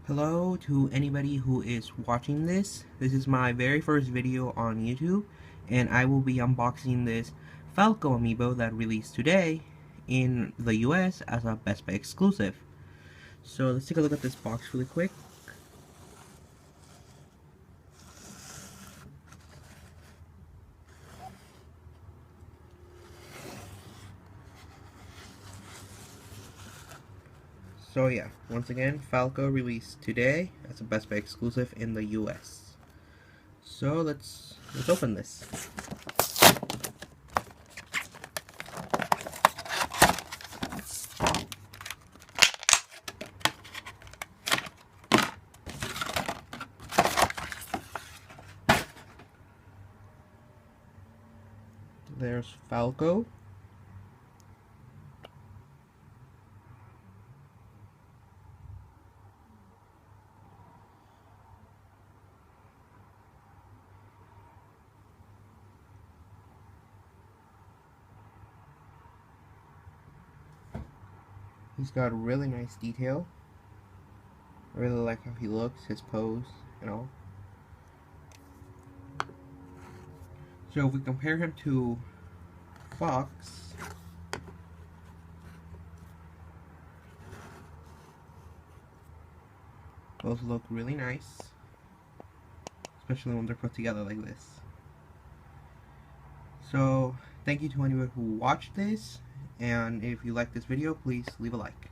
Hello to anybody who is watching this. This is my very first video on YouTube, and I will be unboxing this Falco amiibo that released today in the US as a Best Buy exclusive. So let's take a look at this box really quick. So yeah, once again, Falco released today as a Best Buy exclusive in the US. So let's open this. There's Falco. He's got really nice detail. I really like how he looks, his pose, and all. So if we compare him to Fox, both look really nice, especially when they're put together like this. So thank you to anyone who watched this, and if you like this video, please leave a like.